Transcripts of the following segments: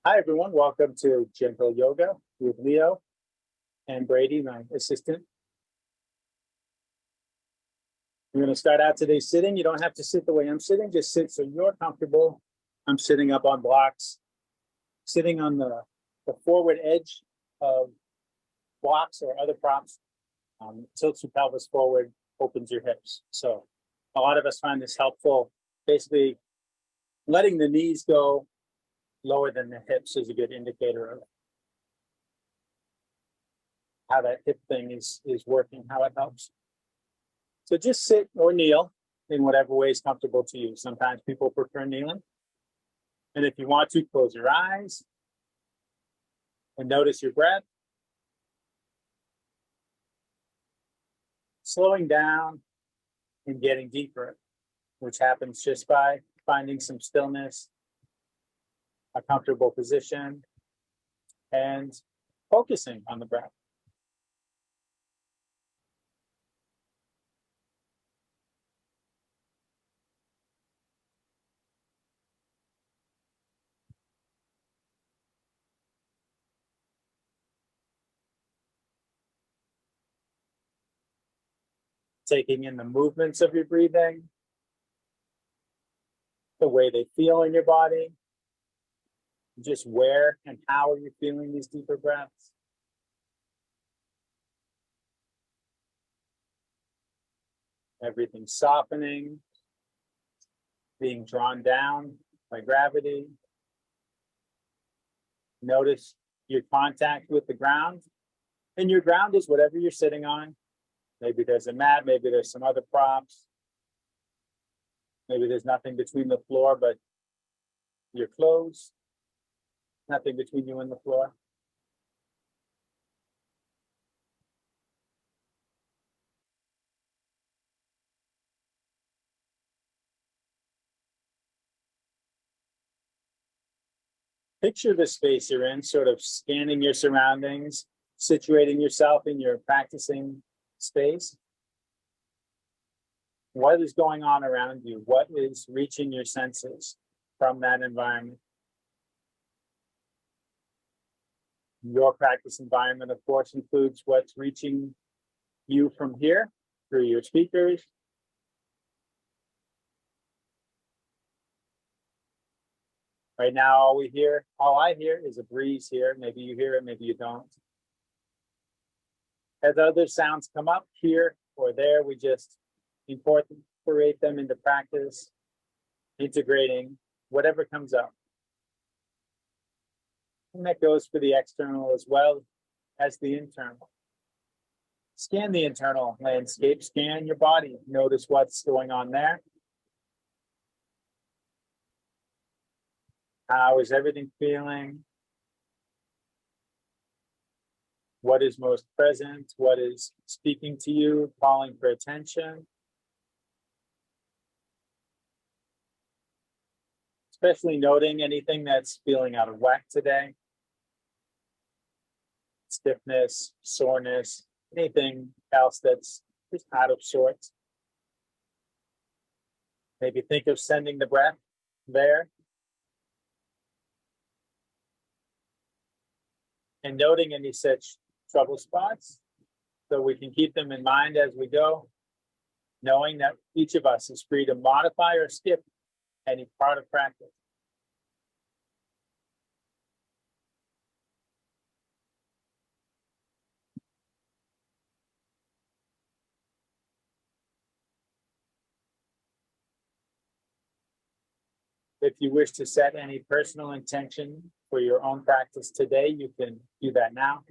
Hi, everyone. Welcome to Gentle Yoga with Leo and Brady, my assistant. We're going to start out today sitting. You don't have to sit the way I'm sitting, just sit so you're comfortable. I'm sitting up on blocks, sitting on the forward edge of blocks or other props. Tilts your pelvis forward, opens your hips. So a lot of us find this helpful. Basically, letting the knees go lower than the hips is a good indicator of how that hip thing is working, how it helps. So just sit or kneel in whatever way is comfortable to you. Sometimes people prefer kneeling. And if you want to, close your eyes and notice your breath. Slowing down and getting deeper, which happens just by finding some stillness, a comfortable position, and focusing on the breath. Taking in the movements of your breathing, the way they feel in your body, just where and how are you feeling these deeper breaths. Everything softening, being drawn down by gravity. Notice your contact with the ground. And your ground is whatever you're sitting on. Maybe there's a mat, maybe there's some other props. Maybe there's nothing between the floor but your clothes. Nothing between you and the floor. Picture the space you're in, sort of scanning your surroundings, situating yourself in your practicing space. What is going on around you? What is reaching your senses from that environment? Your practice environment, of course, includes what's reaching you from here through your speakers. Right now, all I hear is a breeze here. Maybe you hear it, maybe you don't. As other sounds come up here or there, we just incorporate them into practice, integrating whatever comes up. And that goes for the external as well as the internal. Scan the internal landscape, scan your body, notice what's going on there. How is everything feeling? What is most present? What is speaking to you, calling for attention? Especially noting anything that's feeling out of whack today. Stiffness, soreness, anything else that's just out of sorts. Maybe think of sending the breath there. And noting any such trouble spots so we can keep them in mind as we go, knowing that each of us is free to modify or skip any part of practice. If you wish to set any personal intention for your own practice today, you can do that now.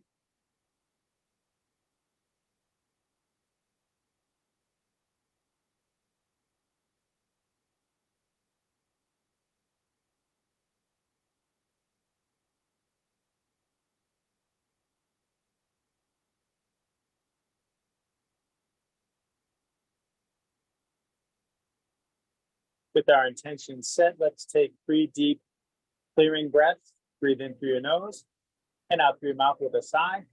With our intention set, let's take 3 deep clearing breaths. Breathe in through your nose and out through your mouth with a sigh.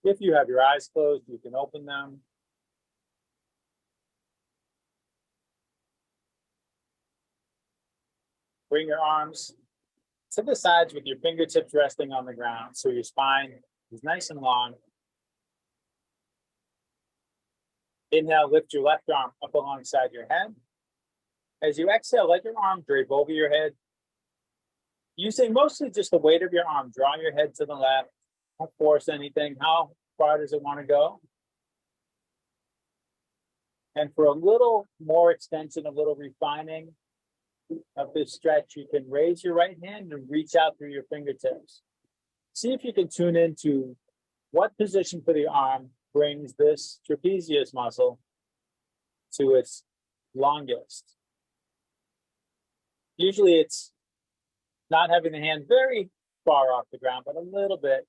If you have your eyes closed, you can open them. Bring your arms to the sides with your fingertips resting on the ground, so your spine is nice and long. Inhale, lift your left arm up alongside your head. As you exhale, let your arm drape over your head, using mostly just the weight of your arm. Draw your head to the left. Don't force anything. How far does it want to go? And for a little more extension, a little refining of this stretch, you can raise your right hand and reach out through your fingertips. See if you can tune into what position for the arm brings this trapezius muscle to its longest. Usually it's not having the hand very far off the ground, but a little bit.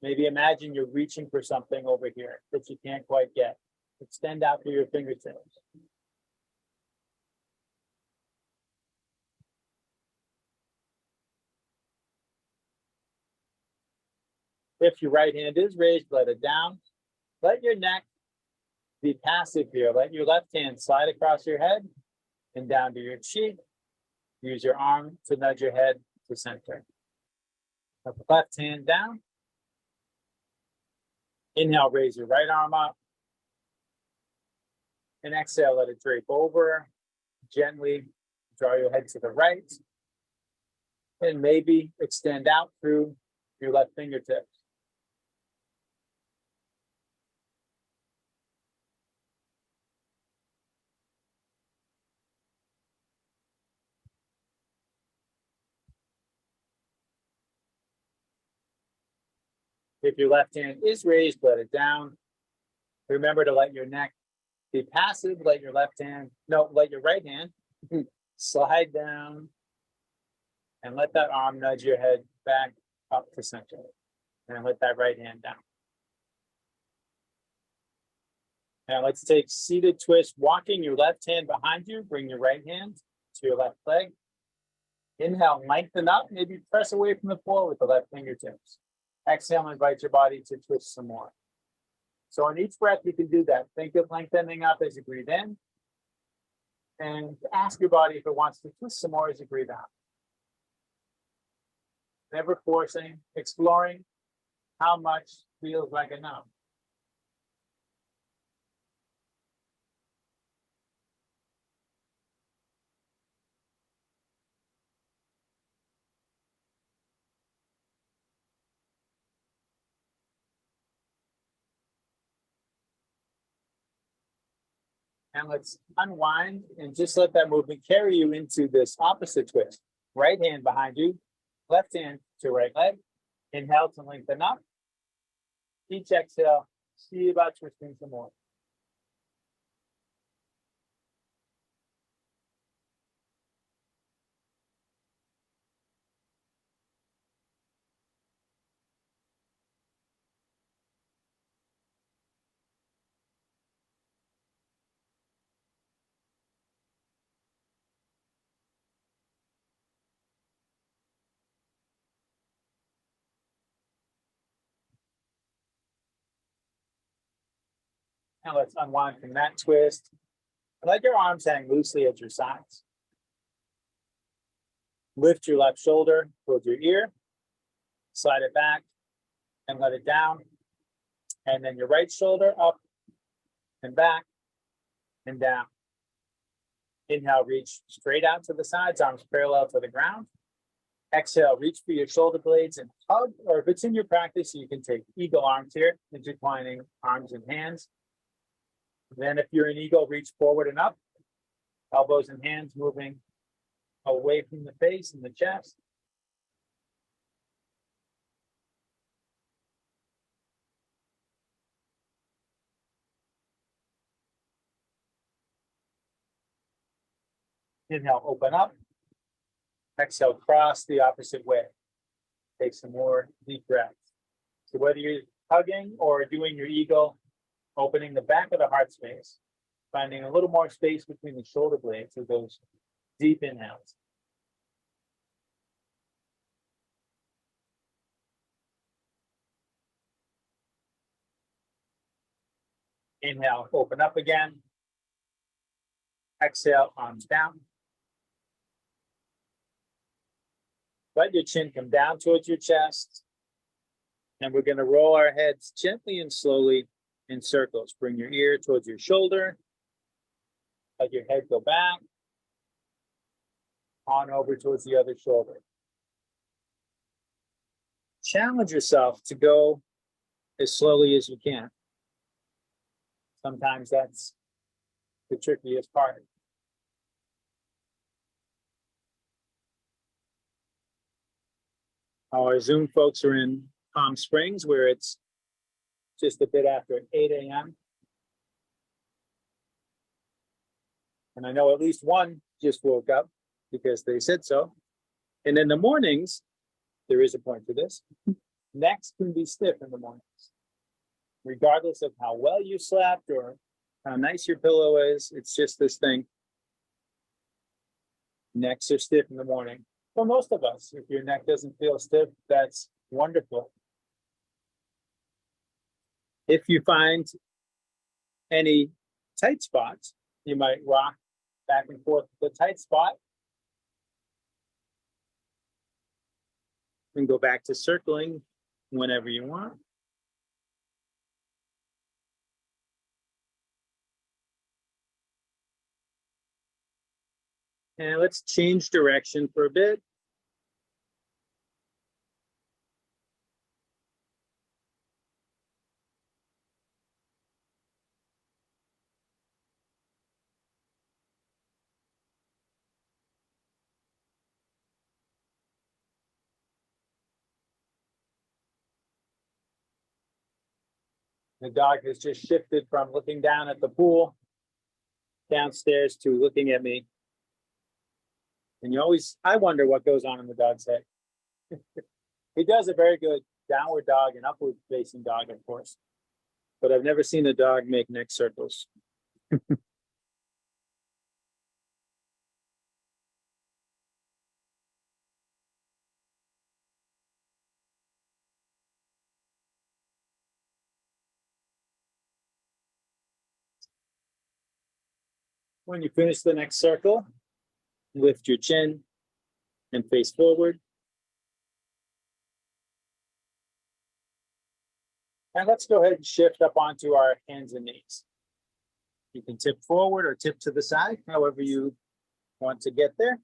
Maybe imagine you're reaching for something over here that you can't quite get. Extend out through your fingertips. If your right hand is raised, let it down. Let your neck be passive here. Let your left hand slide across your head and down to your cheek. Use your arm to nudge your head to center. Put the left hand down. Inhale, raise your right arm up. And exhale, let it drape over. Gently draw your head to the right. And maybe extend out through your left fingertips. If your left hand is raised, let it down. Remember to let your neck be passive. Let your right hand slide down and let that arm nudge your head back up to center. And let that right hand down. Now let's take seated twist, walking your left hand behind you. Bring your right hand to your left leg. Inhale, lengthen up, maybe press away from the floor with the left fingertips. Exhale, invite your body to twist some more. So on each breath, you can do that. Think of lengthening up as you breathe in. And ask your body if it wants to twist some more as you breathe out. Never forcing, exploring how much feels like enough. And let's unwind and just let that movement carry you into this opposite twist. Right hand behind you, left hand to right leg. Inhale to lengthen up. Each exhale, see about twisting some more. Now let's unwind from that twist. Let your arms hang loosely at your sides. Lift your left shoulder towards your ear. Slide it back and let it down. And then your right shoulder up and back and down. Inhale, reach straight out to the sides, arms parallel to the ground. Exhale, reach for your shoulder blades and hug, or if it's in your practice, you can take eagle arms here, intertwining arms and hands. Then if you're in eagle, reach forward and up, elbows and hands moving away from the face and the chest. Inhale, open up. Exhale, cross the opposite way. Take some more deep breaths. So whether you're hugging or doing your eagle, opening the back of the heart space, finding a little more space between the shoulder blades with those deep inhales. Inhale, open up again. Exhale, arms down. Let your chin come down towards your chest. And we're going to roll our heads gently and slowly in circles. Bring your ear towards your shoulder. Let your head go back. On over towards the other shoulder. Challenge yourself to go as slowly as you can. Sometimes that's the trickiest part. Our Zoom folks are in Palm Springs, where it's just a bit after 8 a.m. And I know at least one just woke up because they said so. And in the mornings, there is a point to this, necks can be stiff in the mornings. Regardless of how well you slept or how nice your pillow is, it's just this thing. Necks are stiff in the morning. For most of us, if your neck doesn't feel stiff, that's wonderful. If you find any tight spots, you might rock back and forth the tight spot and go back to circling whenever you want. And let's change direction for a bit. The dog has just shifted from looking down at the pool downstairs to looking at me. And I wonder what goes on in the dog's head. He does a very good downward dog and upward facing dog, of course. But I've never seen a dog make neck circles. When you finish the next circle, lift your chin and face forward. And let's go ahead and shift up onto our hands and knees. You can tip forward or tip to the side, however you want to get there.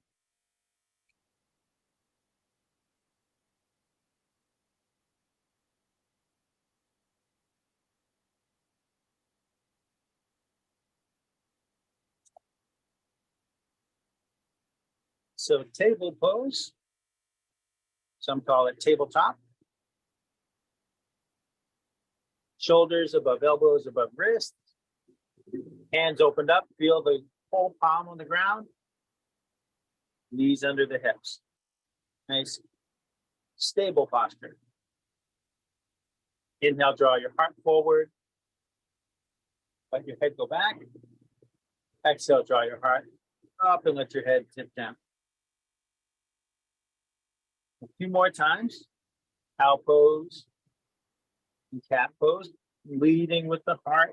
So table pose, some call it tabletop. Shoulders above elbows, above wrists. Hands opened up, feel the whole palm on the ground. Knees under the hips. Nice, stable posture. Inhale, draw your heart forward. Let your head go back. Exhale, draw your heart up and let your head tip down. A few more times. Cow pose and cat pose, leading with the heart.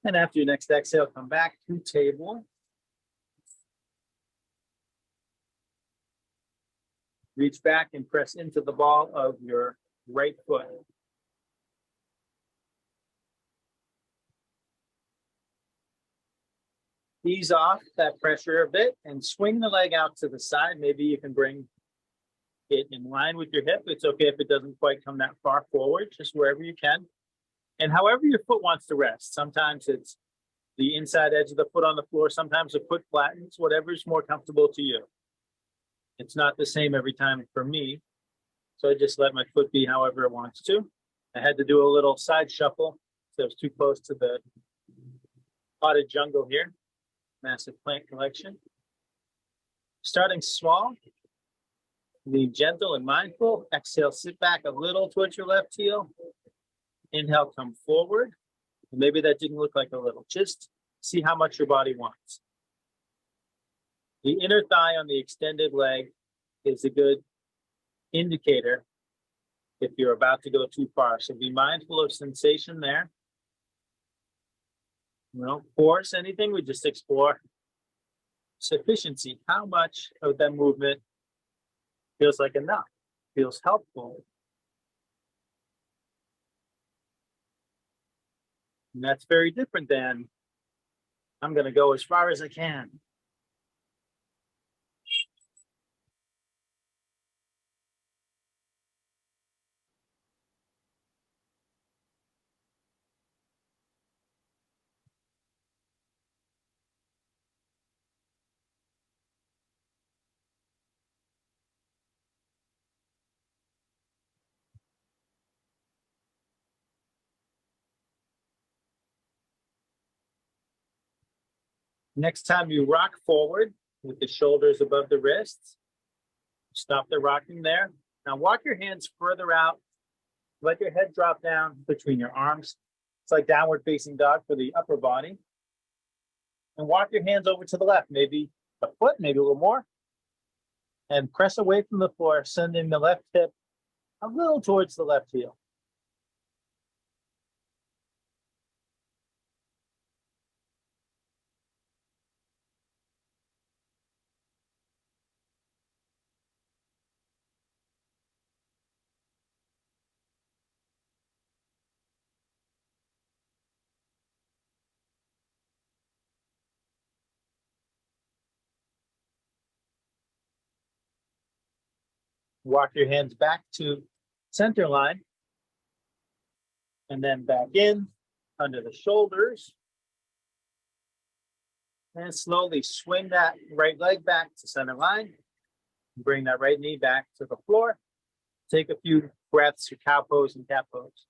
And after your next exhale, come back to table. Reach back and press into the ball of your right foot. Ease off that pressure a bit and swing the leg out to the side. Maybe you can bring it in line with your hip. It's okay if it doesn't quite come that far forward, just wherever you can. And however your foot wants to rest. Sometimes it's the inside edge of the foot on the floor. Sometimes the foot flattens, whatever's more comfortable to you. It's not the same every time for me. So I just let my foot be however it wants to. I had to do a little side shuffle. So I was too close to the potted jungle here. Massive plant collection. Starting small, Be gentle and mindful. Exhale, sit back a little towards your left heel. Inhale, come forward. Maybe that didn't look like a little. Just see how much your body wants. The inner thigh on the extended leg is a good indicator if you're about to go too far. So be mindful of sensation there. We don't force anything, we just explore sufficiency. How much of that movement feels like enough, feels helpful. And that's very different than I'm going to go as far as I can. Next time you rock forward with the shoulders above the wrists, stop the rocking there. Now walk your hands further out. Let your head drop down between your arms. It's like downward facing dog for the upper body. And walk your hands over to the left, maybe a foot, maybe a little more. And press away from the floor, sending the left hip a little towards the left heel. Walk your hands back to center line. And then back in under the shoulders. And slowly swing that right leg back to center line. Bring that right knee back to the floor. Take a few breaths for cow pose and cat pose.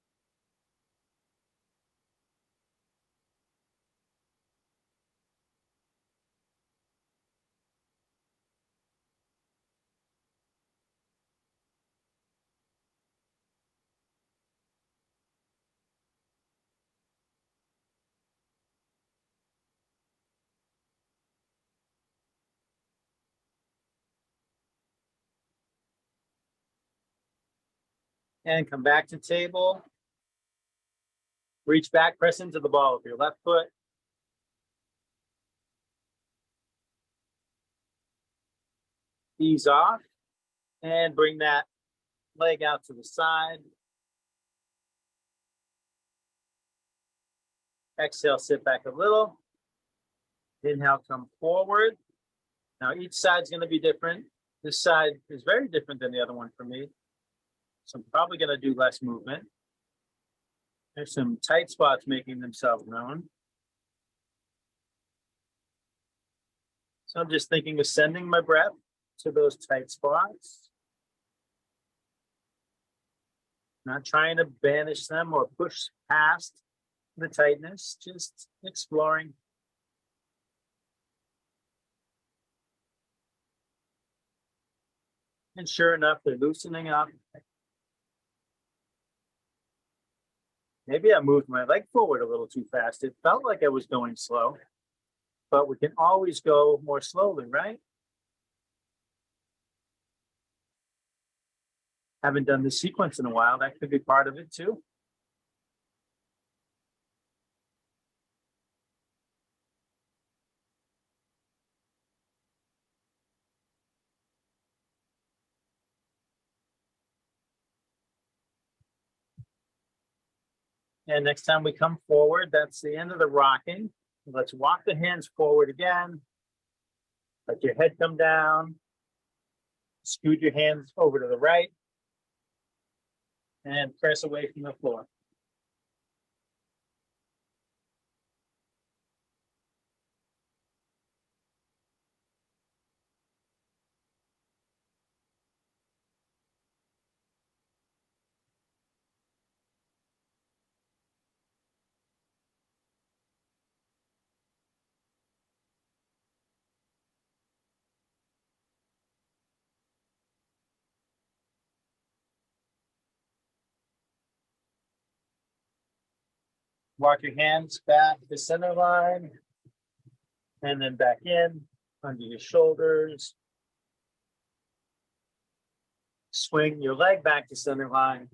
And come back to table. Reach back, press into the ball with your left foot. Ease off and bring that leg out to the side. Exhale, sit back a little. Inhale, come forward. Now each side's going to be different. This side is very different than the other one for me. So I'm probably going to do less movement. There's some tight spots making themselves known. So I'm just thinking of sending my breath to those tight spots. Not trying to banish them or push past the tightness, just exploring. And sure enough, they're loosening up. Maybe I moved my leg forward a little too fast. It felt like I was going slow, but we can always go more slowly, right? Haven't done this sequence in a while. That could be part of it too. And next time we come forward, that's the end of the rocking. Let's walk the hands forward again. Let your head come down. Scoot your hands over to the right. And press away from the floor. Walk your hands back to center line. And then back in, under your shoulders. Swing your leg back to center line.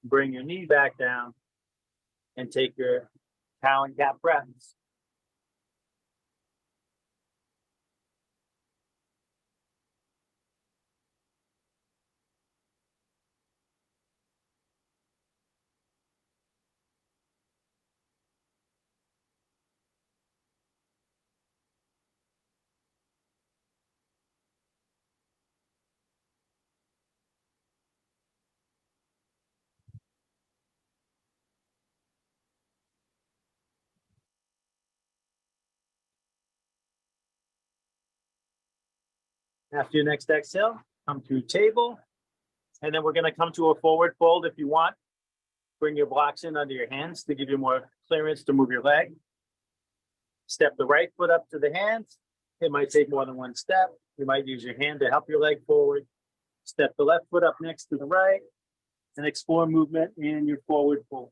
Bring your knee back down. And take your cow and gap breaths. After your next exhale, come to table. And then we're going to come to a forward fold if you want. Bring your blocks in under your hands to give you more clearance to move your leg. Step the right foot up to the hands. It might take more than one step. You might use your hand to help your leg forward. Step the left foot up next to the right and explore movement in your forward fold.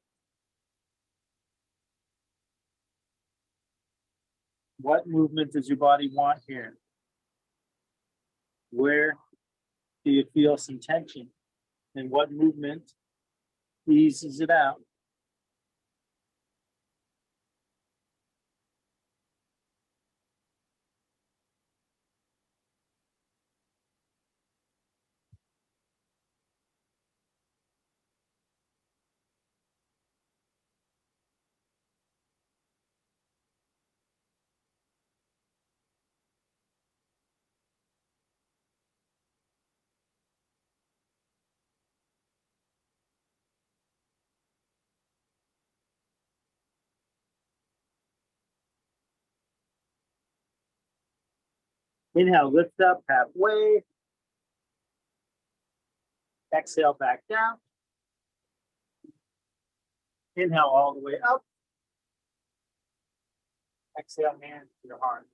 What movement does your body want here? Where do you feel some tension? And what movement eases it out? Inhale, lift up halfway. Exhale, back down. Inhale all the way up. Exhale, hands to your heart.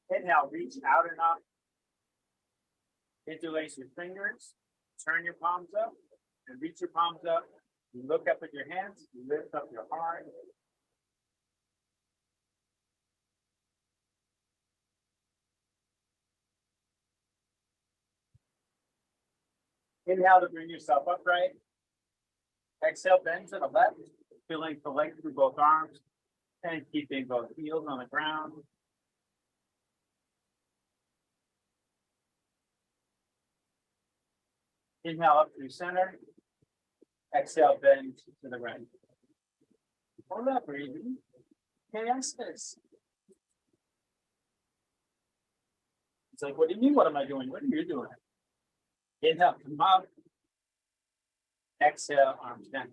Inhale, reach out and up. Interlace your fingers. Turn your palms up and reach your palms up. You look up at your hands. You lift up your heart. Inhale to bring yourself upright. Exhale, bend to the left, feeling the length through both arms and keeping both heels on the ground. Inhale up through center. Exhale, bend to the right. Hold up, breathing. Chaos this. It's like, what do you mean? What am I doing? What are you doing? Inhale, come up. Exhale, arms down.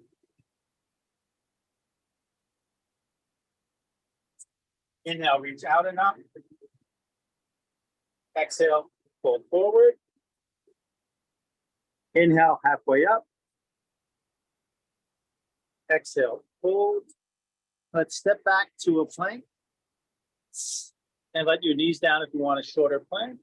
Inhale, reach out and up. Exhale, fold forward. Inhale, halfway up. Exhale, fold. Let's step back to a plank. And let your knees down if you want a shorter plank.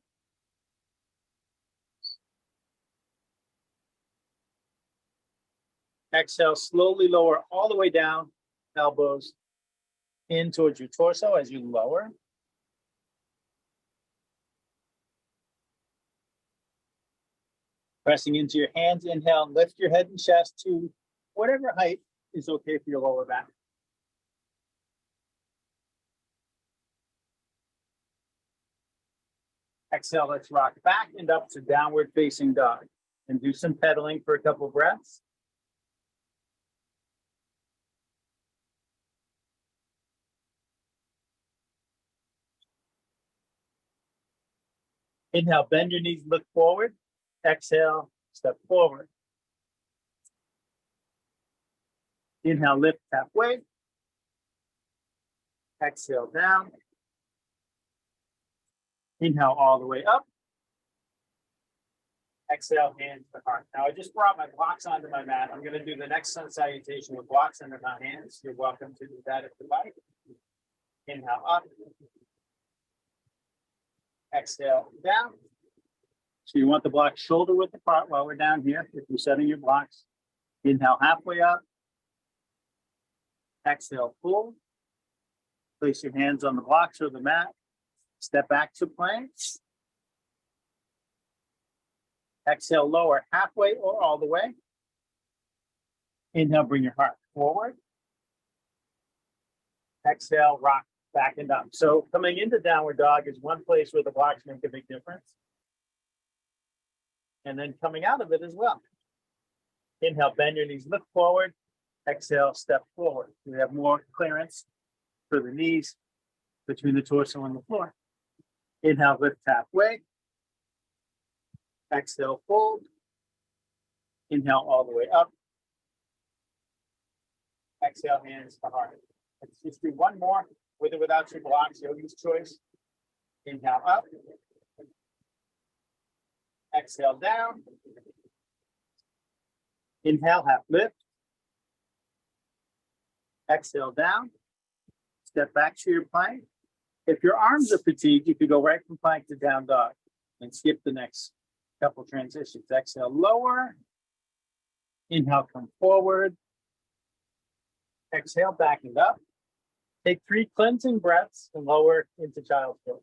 Exhale, slowly lower all the way down, elbows in towards your torso as you lower. Pressing into your hands, inhale, lift your head and chest to whatever height is okay for your lower back. Exhale, let's rock back and up to downward facing dog and do some pedaling for a couple breaths. Inhale, bend your knees, look forward. Exhale, step forward. Inhale, lift halfway. Exhale, down. Inhale all the way up. Exhale, hands to heart. Now I just brought my blocks onto my mat. I'm going to do the next sun salutation with blocks under my hands. You're welcome to do that if you like. Inhale up. Exhale down. So you want the blocks shoulder width apart while we're down here. If you're setting your blocks, inhale halfway up. Exhale, full. Place your hands on the blocks or the mat. Step back to plank. Exhale, lower halfway or all the way. Inhale, bring your heart forward. Exhale, rock back and up. So coming into downward dog is one place where the blocks make a big difference. And then coming out of it as well. Inhale, bend your knees, look forward. Exhale, step forward. We have more clearance for the knees between the torso and the floor. Inhale, lift halfway. Exhale, fold. Inhale all the way up. Exhale, hands to heart. Let's just do one more with or without your blocks, yogi's choice. Inhale up. Exhale down. Inhale, half lift. Exhale down. Step back to your plank. If your arms are fatigued, you could go right from plank to down dog and skip the next couple transitions. Exhale, lower. Inhale, come forward. Exhale, back and up. Take 3 cleansing breaths and lower into child's pose.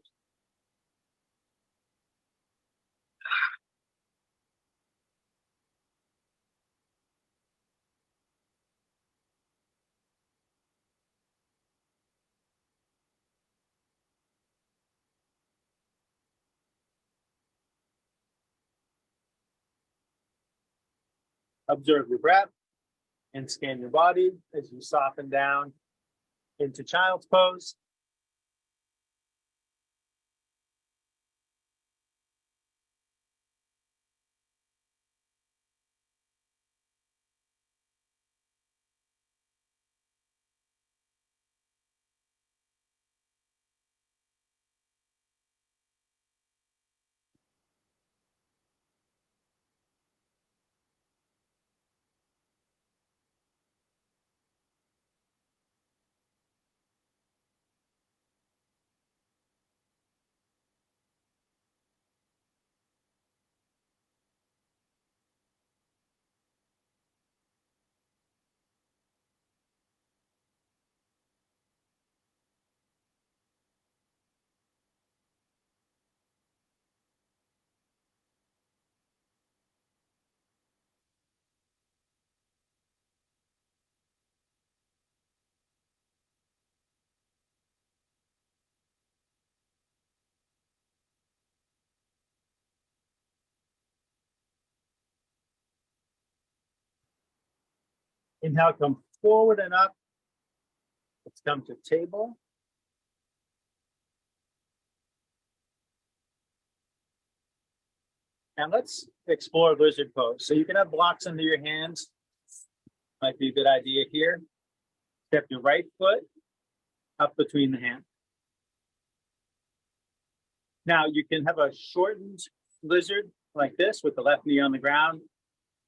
Observe your breath and scan your body as you soften down into child's pose. Inhale, come forward and up. Let's come to table. And let's explore lizard pose. So you can have blocks under your hands. Might be a good idea here. Step your right foot up between the hands. Now you can have a shortened lizard like this with the left knee on the ground,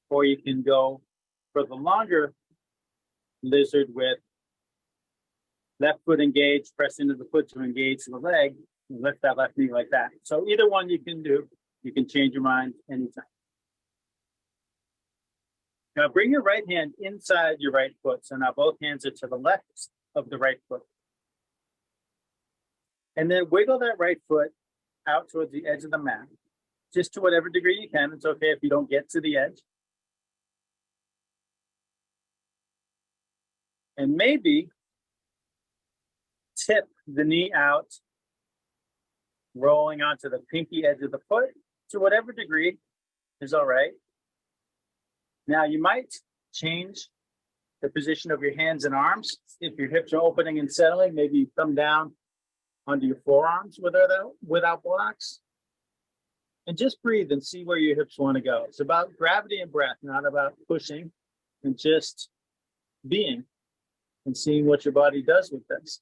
or you can go for the longer lizard with left foot engaged, press into the foot to engage the leg, and lift that left knee like that. So either one you can do. You can change your mind anytime. Now bring your right hand inside your right foot. So now both hands are to the left of the right foot. And then wiggle that right foot out towards the edge of the mat, just to whatever degree you can. It's okay if you don't get to the edge. And maybe tip the knee out, rolling onto the pinky edge of the foot to whatever degree is all right. Now you might change the position of your hands and arms. If your hips are opening and settling, maybe you come down onto your forearms without blocks. And just breathe and see where your hips want to go. It's about gravity and breath, not about pushing, and just being and seeing what your body does with this.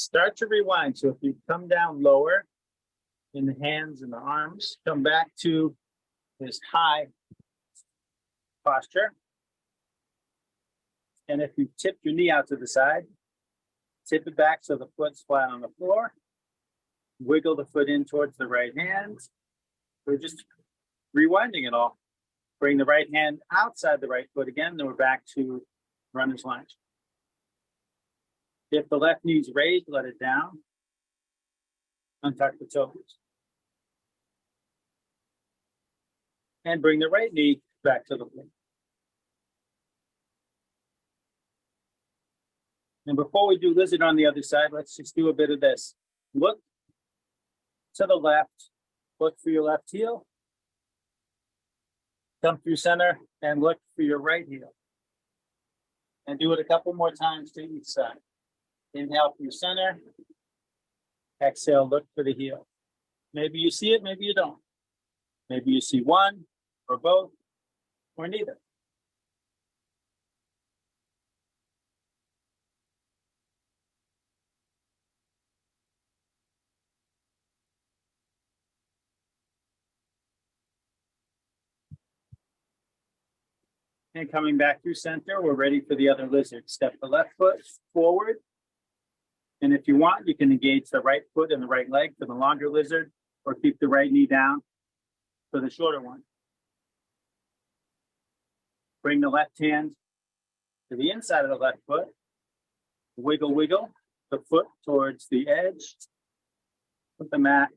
start to rewind. So if you come down lower in the hands and the arms, come back to this high posture. And if you tip your knee out to the side, tip it back so the foot's flat on the floor. Wiggle the foot in towards the right hand. We're just rewinding it all. Bring the right hand outside the right foot again, then we're back to runner's lunge. If the left knee's raised, let it down. Untuck the toes. And bring the right knee back to the floor. And before we do lizard on the other side, let's just do a bit of this. Look to the left, look for your left heel. Come through center and look for your right heel. And do it a couple more times to each side. Inhale through center. Exhale, look for the heel. Maybe you see it, maybe you don't. Maybe you see one or both or neither. And coming back through center, we're ready for the other lizard. Step the left foot forward. And if you want, you can engage the right foot and the right leg for the longer lizard, or keep the right knee down for the shorter one. Bring the left hand to the inside of the left foot. Wiggle, wiggle the foot towards the edge of the mat.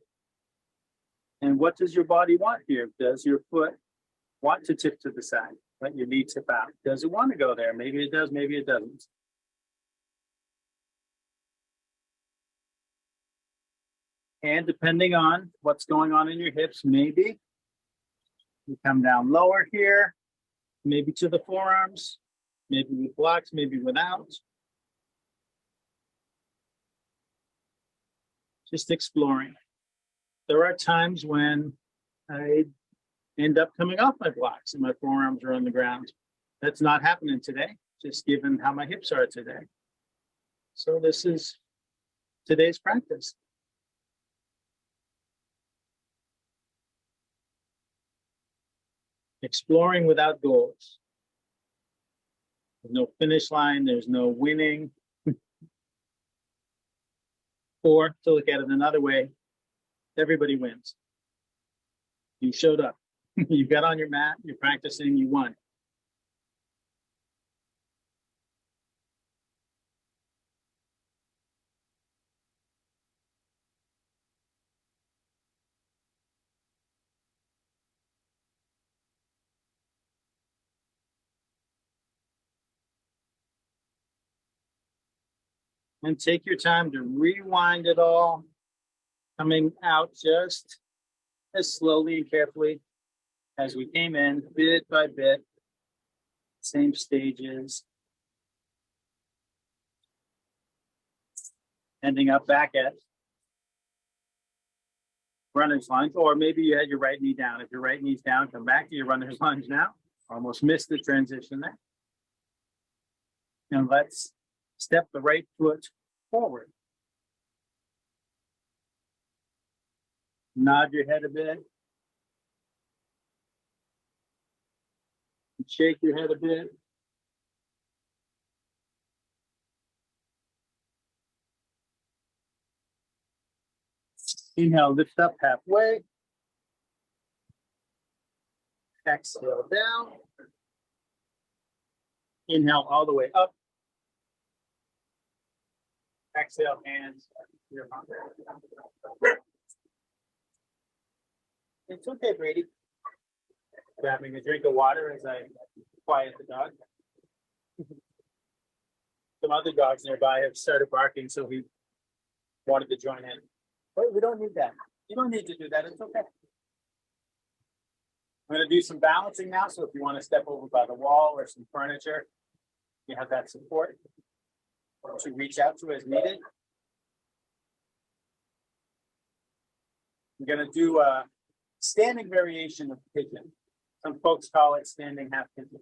And what does your body want here? Does your foot want to tip to the side? Let your knee tip out. Does it want to go there? Maybe it does, maybe it doesn't. And depending on what's going on in your hips, maybe you come down lower here, maybe to the forearms, maybe with blocks, maybe without. Just exploring. There are times when I end up coming off my blocks and my forearms are on the ground. That's not happening today, just given how my hips are today. So this is today's practice. Exploring without goals. There's no finish line, there's no winning. Or to look at it another way, everybody wins. You showed up. You got on your mat, you're practicing, you won. And take your time to rewind it all, coming out just as slowly and carefully as we came in, bit by bit, same stages. Ending up back at runner's lunge, or maybe you had your right knee down. If your right knee's down, come back to your runner's lunge now. Almost missed the transition there. And let's step the right foot forward. Nod your head a bit. Shake your head a bit. Inhale, lift up halfway. Exhale down. Inhale all the way up. Exhale, hands to your mouth. It's okay, Brady. Grabbing a drink of water as I quiet the dog. Some other dogs nearby have started barking, so he wanted to join in. But we don't need that. You don't need to do that. It's okay. I'm going to do some balancing now. So if you want to step over by the wall or some furniture, you have that support to reach out to as needed. I'm going to do a standing variation of pigeon. Some folks call it standing half pigeon.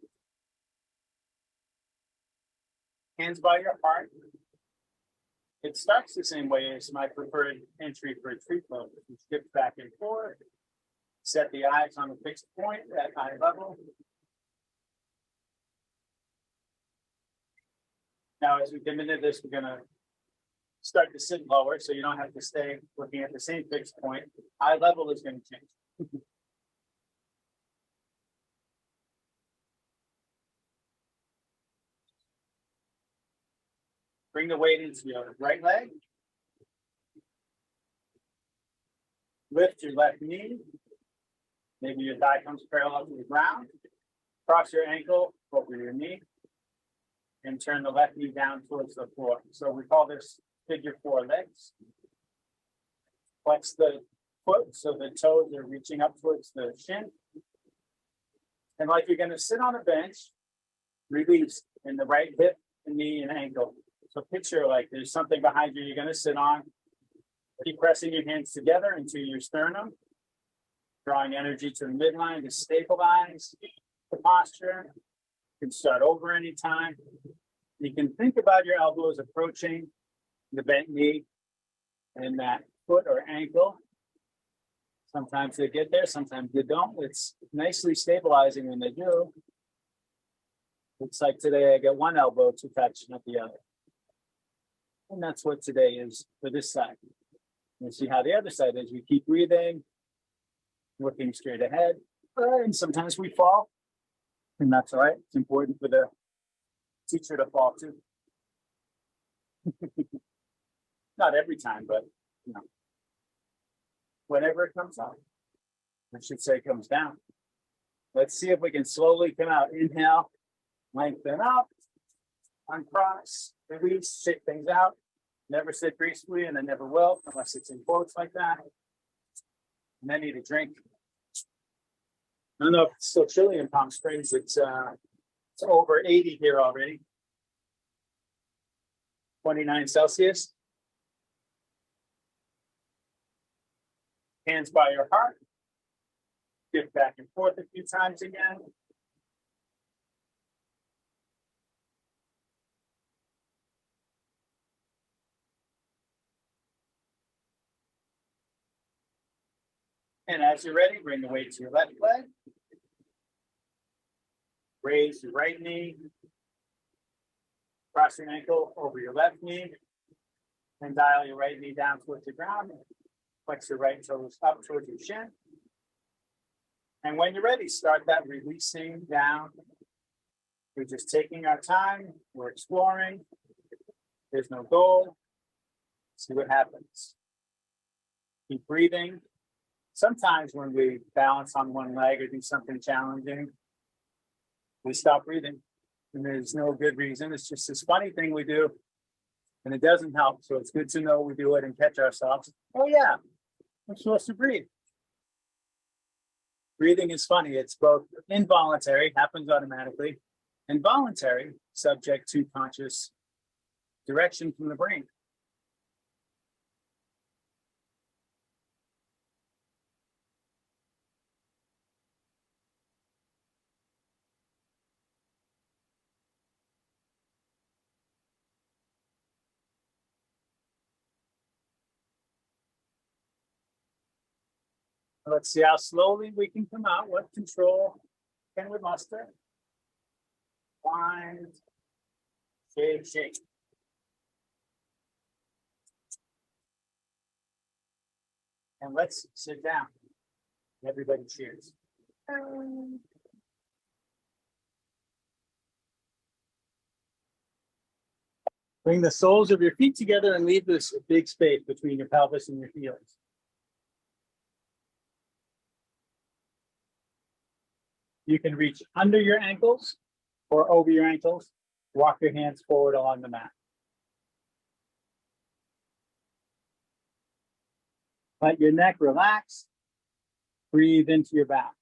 Hands by your heart. It starts the same way as my preferred entry for a tree pose. You skip back and forth, set the eyes on a fixed point at eye level. Now, as we come into this, we're gonna start to sit lower, so you don't have to stay looking at the same fixed point. Eye level is gonna change. Bring the weight into your right leg. Lift your left knee. Maybe your thigh comes parallel to the ground. Cross your ankle over your knee. And turn the left knee down towards the floor. So we call this figure 4 legs. Flex the foot so the toes are reaching up towards the shin. And like you're gonna sit on a bench, release in the right hip, knee, and ankle. So picture like there's something behind you you're gonna sit on. Keep pressing your hands together into your sternum, drawing energy to the midline to stabilize the posture. You can start over anytime. You can think about your elbows approaching the bent knee and that foot or ankle. Sometimes they get there, sometimes they don't. It's nicely stabilizing when they do. Looks like today I got one elbow to touch, not the other. And that's what today is for this side. We'll see how the other side is. We keep breathing, looking straight ahead, and sometimes we fall, and that's all right. It's important for the teacher to fall too. Not every time, but you know, whenever it comes out, I should say comes down. Let's see if we can slowly come out. Inhale, lengthen up, uncross, release, shake things out. Never sit gracefully, and I never will unless it's in quotes like that. And then need a drink. I don't know if it's still chilly in Palm Springs. It's over 80 here already. 29 Celsius. Hands by your heart. Shift back and forth a few times again. And as you're ready, bring the weight to your left leg. Raise your right knee. Cross your ankle over your left knee. And dial your right knee down towards the ground. Flex your right toes up towards your shin. And when you're ready, start that releasing down. We're just taking our time. We're exploring. There's no goal. See what happens. Keep breathing. Sometimes when we balance on one leg or do something challenging, we stop breathing. And there's no good reason. It's just this funny thing we do. And it doesn't help. So it's good to know we do it and catch ourselves. Oh yeah, I'm supposed to breathe. Breathing is funny. It's both involuntary, happens automatically, and voluntary, subject to conscious direction from the brain. Let's see how slowly we can come out. What control can we muster? Wind, shake, shake. And let's sit down. Everybody cheers. Bring the soles of your feet together and leave this big space between your pelvis and your heels. You can reach under your ankles or over your ankles. Walk your hands forward along the mat. Let your neck relax. Breathe into your back.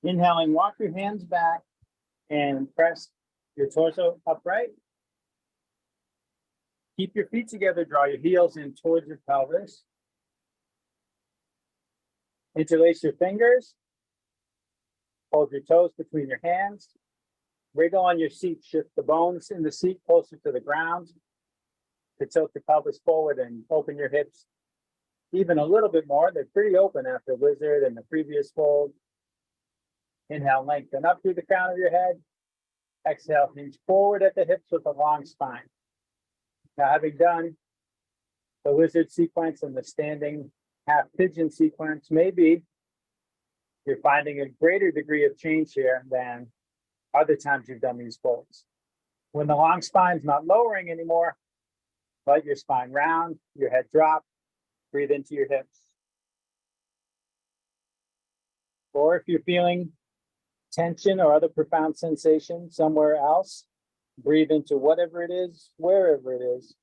Inhaling, walk your hands back and press your torso upright. Keep your feet together, draw your heels in towards your pelvis. Interlace your fingers. Hold your toes between your hands. Wriggle on your seat, shift the bones in the seat closer to the ground. To tilt your pelvis forward and open your hips even a little bit more. They're pretty open after lizard and the previous fold. Inhale, lengthen up through the crown of your head. Exhale, hinge forward at the hips with a long spine. Now, having done the lizard sequence and the standing half pigeon sequence, maybe you're finding a greater degree of change here than other times you've done these folds. When the long spine's not lowering anymore, let your spine round, your head drop, breathe into your hips. Or if you're feeling tension or other profound sensation somewhere else, breathe into whatever it is, wherever it is.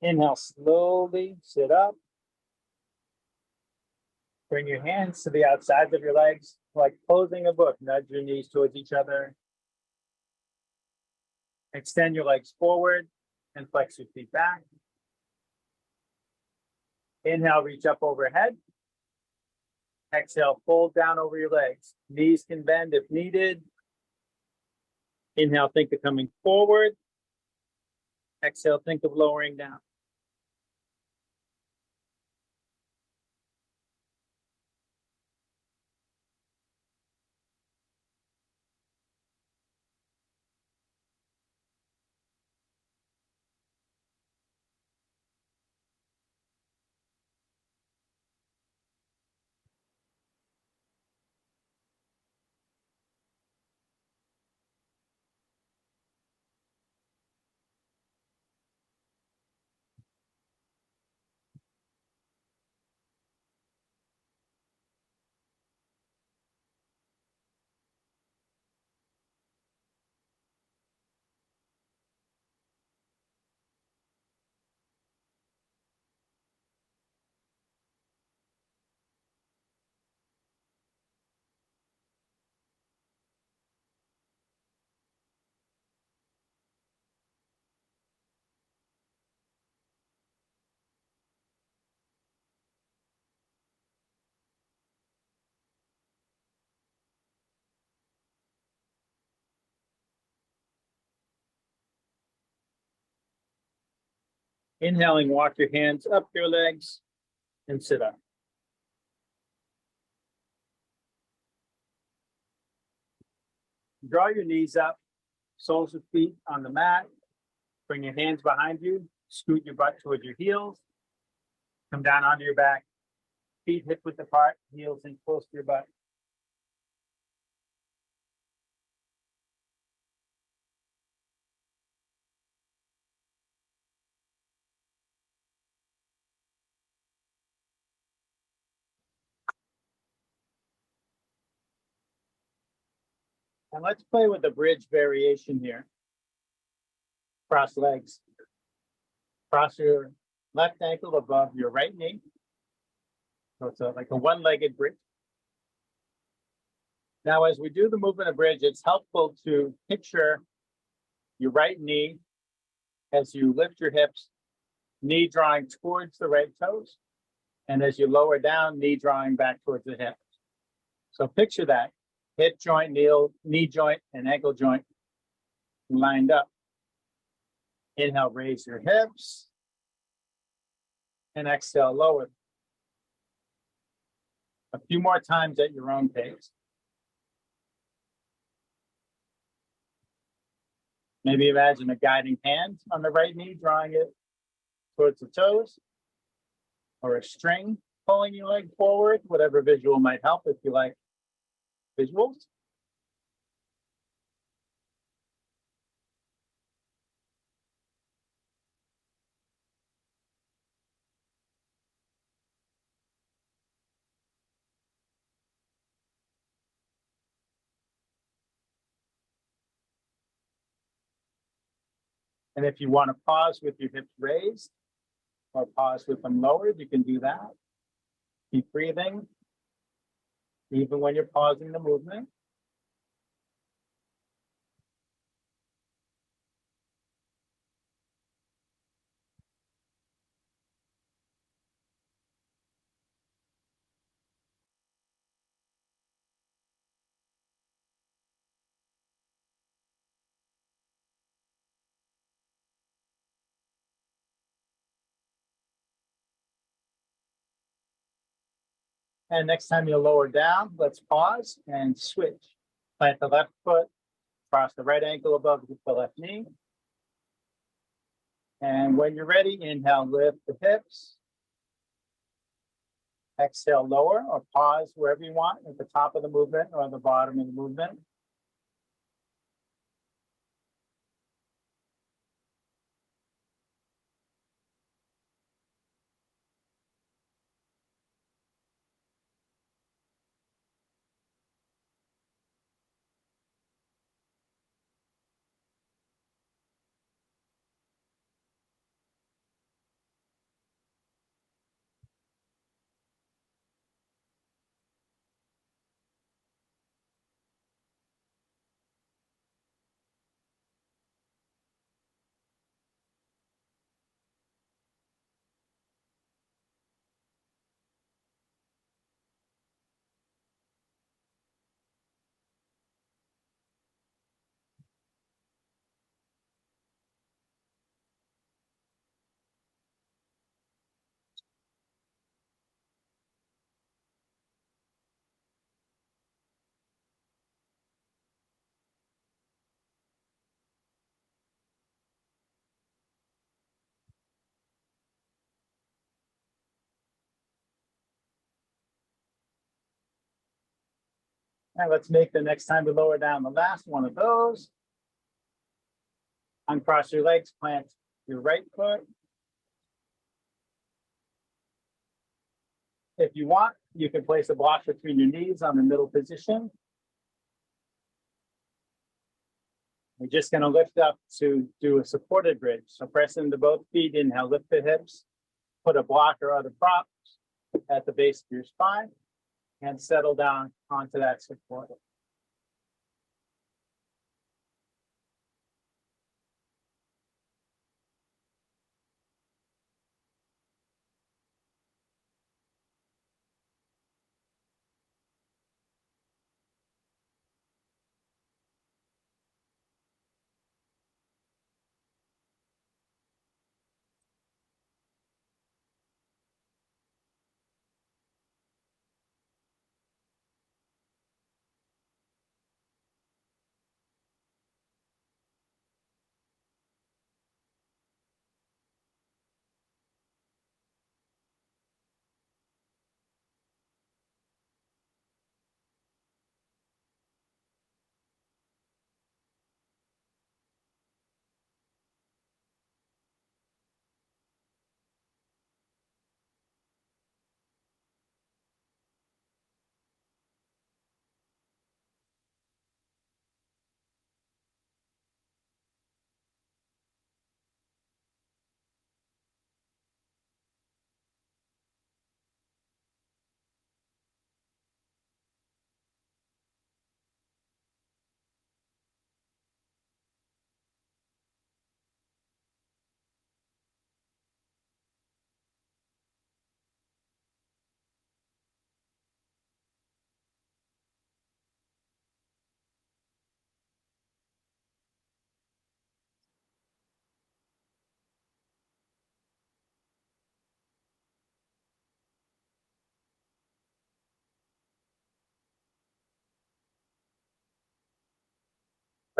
Inhale, slowly sit up. Bring your hands to the outsides of your legs, like closing a book. Nudge your knees towards each other. Extend your legs forward and flex your feet back. Inhale, reach up overhead. Exhale, fold down over your legs. Knees can bend if needed. Inhale, think of coming forward. Exhale, think of lowering down. Inhaling, walk your hands up your legs and sit up. Draw your knees up, soles of feet on the mat. Bring your hands behind you. Scoot your butt towards your heels. Come down onto your back. Feet hip width apart, heels in close to your butt. And let's play with the bridge variation here. Cross legs. Cross your left ankle above your right knee. So it's like a one-legged bridge. Now, as we do the movement of bridge, it's helpful to picture your right knee as you lift your hips, knee drawing towards the right toes. And as you lower down, knee drawing back towards the hip. So picture that hip joint, knee joint, and ankle joint lined up. Inhale, raise your hips. And exhale, lower. A few more times at your own pace. Maybe imagine a guiding hand on the right knee, drawing it towards the toes, or a string pulling your leg forward, whatever visual might help if you like visuals. And if you want to pause with your hips raised or pause with them lowered, you can do that. Keep breathing, even when you're pausing the movement. And next time you lower down, let's pause and switch. Plant the left foot, cross the right ankle above the left knee. And when you're ready, inhale, lift the hips. Exhale, lower or pause wherever you want, at the top of the movement or the bottom of the movement. And let's make the next time we lower down the last one of those. Uncross your legs, plant your right foot. If you want, you can place a block between your knees on the middle position. We're just going to lift up to do a supported bridge. So press into both feet, inhale, lift the hips, put a block or other prop at the base of your spine, and settle down onto that support.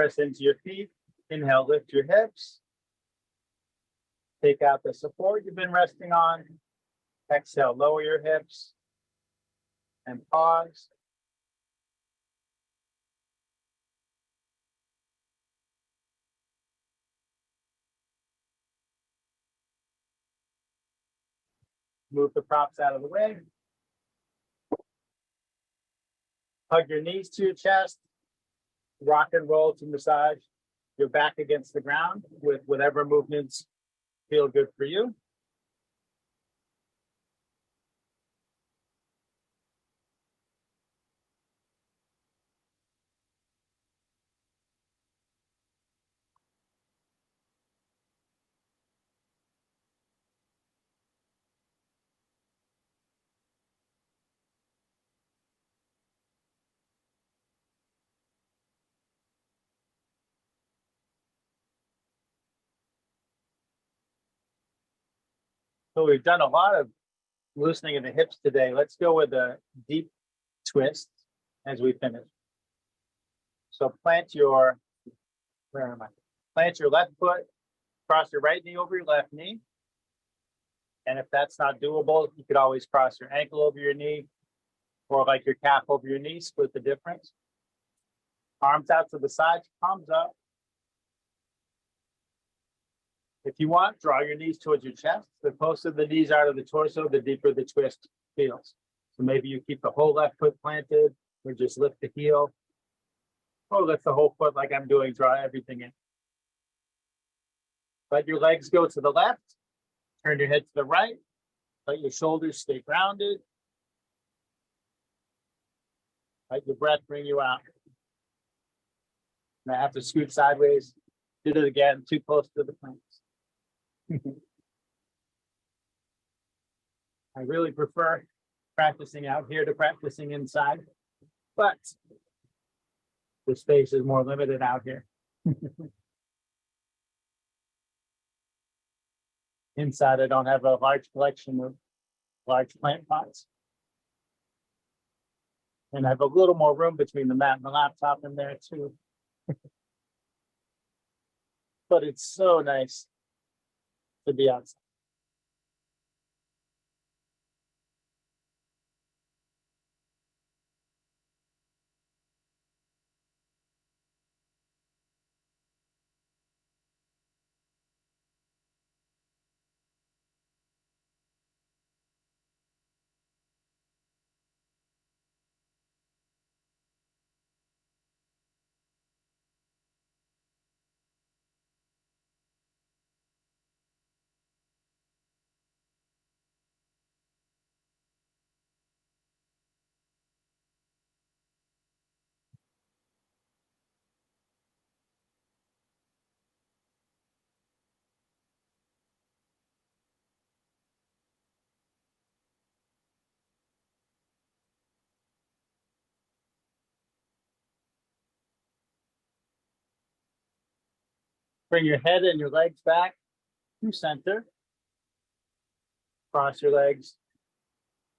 Press into your feet. Inhale, lift your hips. Take out the support you've been resting on. Exhale, lower your hips and pause. Move the props out of the way. Hug your knees to your chest. Rock and roll to massage your back against the ground with whatever movements feel good for you. So we've done a lot of loosening of the hips today. Let's go with a deep twist as we finish. So plant your, where am I? Plant your left foot, cross your right knee over your left knee. And if that's not doable, you could always cross your ankle over your knee or like your calf over your knee, split the difference. Arms out to the sides, palms up. If you want, draw your knees towards your chest. The closer the knees are to the torso, the deeper the twist feels. So maybe you keep the whole left foot planted or just lift the heel. Or lift the whole foot like I'm doing, draw everything in. Let your legs go to the left. Turn your head to the right. Let your shoulders stay grounded. Let your breath bring you out. And I have to scoot sideways. Did it again, too close to the planks. I really prefer practicing out here to practicing inside, but the space is more limited out here. Inside, I don't have a large collection of large plant pots. And I have a little more room between the mat and the laptop in there too. But it's so nice to be outside. Bring your head and your legs back to center. Cross your legs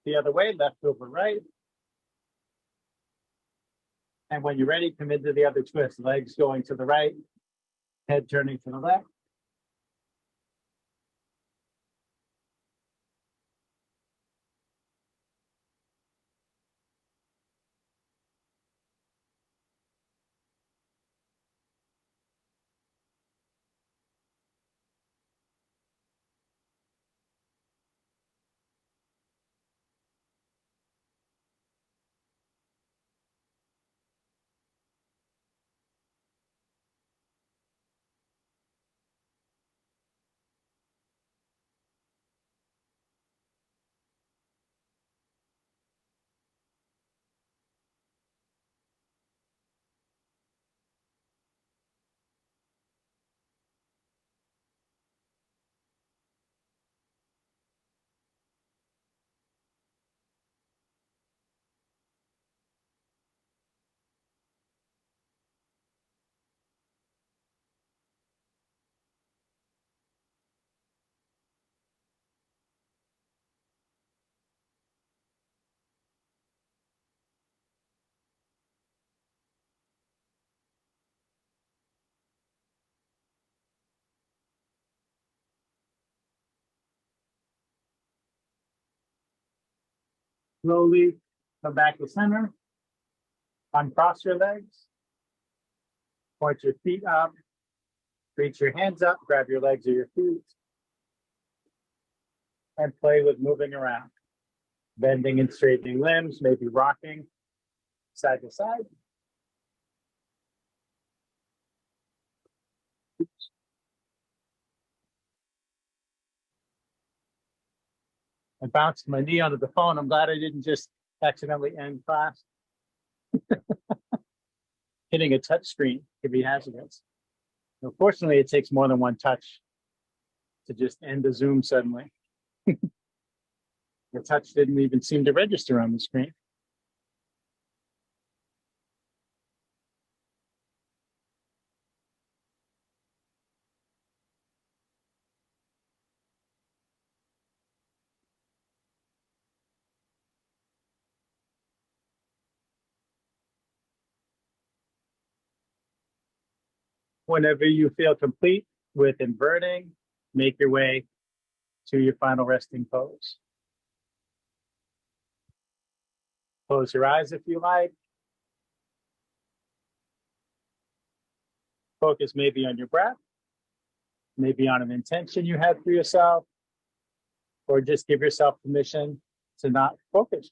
the other way, left over right. And when you're ready, come into the other twist. Legs going to the right, head turning to the left. Slowly come back to center. Uncross your legs. Point your feet up. Reach your hands up. Grab your legs or your feet. And play with moving around. Bending and straightening limbs, maybe rocking side to side. I bounced my knee onto the phone. I'm glad I didn't just accidentally end class. Hitting a touch screen can be hazardous. Unfortunately, it takes more than one touch to just end the Zoom suddenly. The touch didn't even seem to register on the screen. Whenever you feel complete with inverting, make your way to your final resting pose. Close your eyes if you like. Focus maybe on your breath, maybe on an intention you had for yourself, or just give yourself permission to not focus.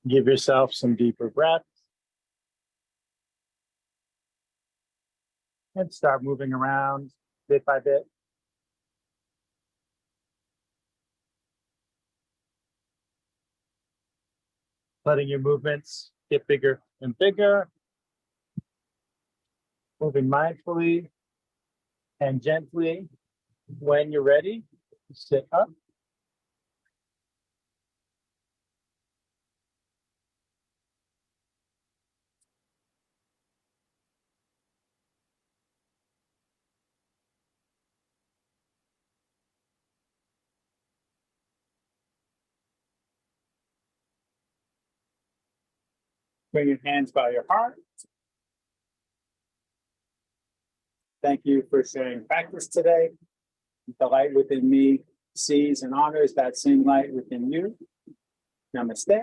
Give yourself some deeper breaths. And start moving around bit by bit. Letting your movements get bigger and bigger. Moving mindfully and gently. When you're ready, sit up. Bring your hands by your heart. Thank you for sharing practice today. The light within me sees and honors that same light within you. Namaste.